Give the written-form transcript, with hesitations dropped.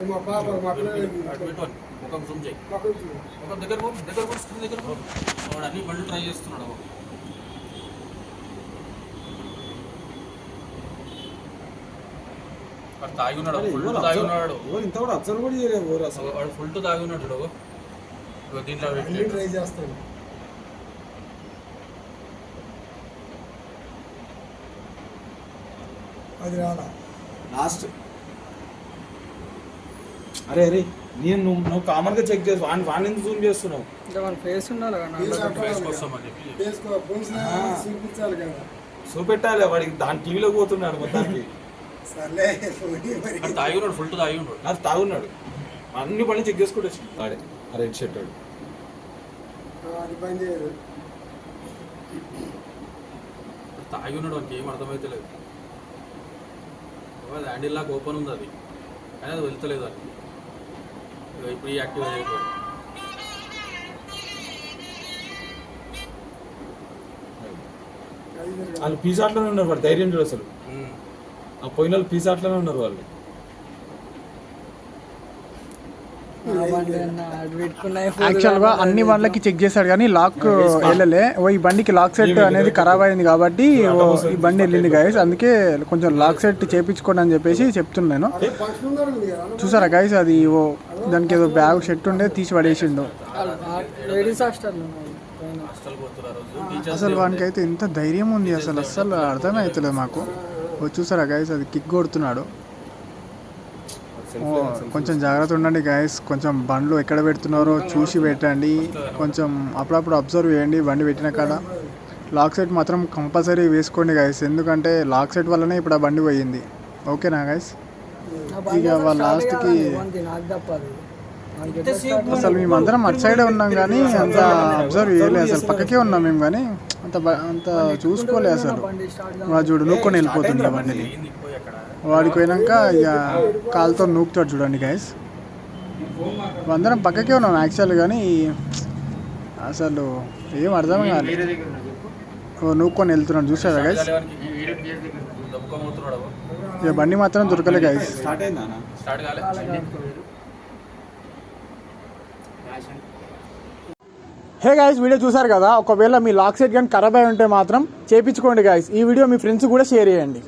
ముఖం జూమ్ చేయి, ముఖం దగ్గర స్క్రీన్ దగ్గర వాడు అన్ని బండ్లు ట్రై చేస్తున్నాడు. వాడు తాగి ఉన్నాడు, ఫుల్ తాగి ఉన్నాడు. ఇంత కూడా అబ్జర్వ్ కూడా చేయలేదు అసలు. వాడు ఫుల్ తాగి ఉన్నాడు చూడు. దీంట్లో ట్రై చేస్తాడు. అది రాలా లాస్ట్. అరే అరే నేను నువ్వు కామన్ గా చెక్ చేసి వాడిని ఎందుకు జూమ్ చేస్తున్నావు? ఫేస్ ఉండాలి చూపెట్టాలి వాడికి. దాని టీవీలో పోతున్నాడు మొత్తానికి. తాగున్నాడు, ఫుల్ తాగున్నాడు. అది తాగున్నాడు. అన్ని పని చెక్ చేసుకుంటే వాడే ఆ రెడ్ షర్ట్ వాడు. తాగున్నాడు, వానికి ఏం అర్థమైతే లేదు. అది హ్యాండిల్ లాగా ఓపెన్ ఉంది, అది కానీ అది వెళ్తలేదు. అది ఇప్పుడు ఈ యాక్టివ్ అయిపోయాడు. వాళ్ళు పీసాట్లోనే ఉన్నారు. వాడు ధైర్యం చూడు అసలు. ఆ పోయిన వాళ్ళు పీసాట్లోనే ఉన్నారు వాళ్ళు. యాక్చువల్గా అన్ని బండ్లకి చెక్ చేశాడు కానీ లాక్ వెళ్ళలే. ఈ బండికి లాక్ సెట్ అనేది ఖరాబ్ అయింది కాబట్టి ఈ బండి వెళ్ళింది గైస్. అందుకే కొంచెం లాక్ సెట్ చేయించుకోండి అని చెప్పేసి చెప్తున్నాను. చూసారా గైస్, అది దానికి ఏదో బ్యాగ్ షర్ట్ ఉండే తీసి పడేసిండు. అసలు వానికి అయితే ఎంత ధైర్యం ఉంది అసలు అర్థమే అవుతలేదు మాకు. చూసారా గైస్, అది కిక్ కొడుతున్నాడు. కొంచెం జాగ్రత్త ఉండండి గైస్. కొంచెం బండ్లు ఎక్కడ పెడుతున్నారో చూసి పెట్టండి. కొంచెం అప్పుడప్పుడు అబ్జర్వ్ చేయండి బండి పెట్టిన కాడ. లాక్ సెట్ మాత్రం కంపల్సరీ వేసుకోండి గైస్, ఎందుకంటే లాక్ సెట్ వల్లనే ఇప్పుడు ఆ బండి పోయింది. ఓకేనా గైస్? ఇక వాళ్ళ లాస్ట్కి అసలు మేమందరం అటు సైడే ఉన్నాం కానీ అంత అబ్జర్వ్ చేయలేదు. అసలు పక్కకే ఉన్నాం మేము కానీ అంత చూసుకోలేదు అసలు. వాడు చూడు నూక్కొని వెళ్ళిపోతుంది బండిని. వాడికి పోయినాక ఇక కాలుతో నూకుతాడు చూడండి గైస్. అందరం పక్కకే ఉన్నాం యాక్చువల్ కానీ అసలు ఏం అర్థం కాదు. నూక్కొని వెళ్తున్నాడు చూసారా గైస్. ఇక బండి మాత్రం దొరకలే గైస్. హే గైస్, వీడియో చూసారు కదా. ఒకవేళ మీ లాక్ సెట్ కానీ ఖరాబ్ అయి ఉంటే మాత్రం చేయించుకోండి గైస్. ఈ వీడియో మీ ఫ్రెండ్స్ కూడా షేర్ చేయండి.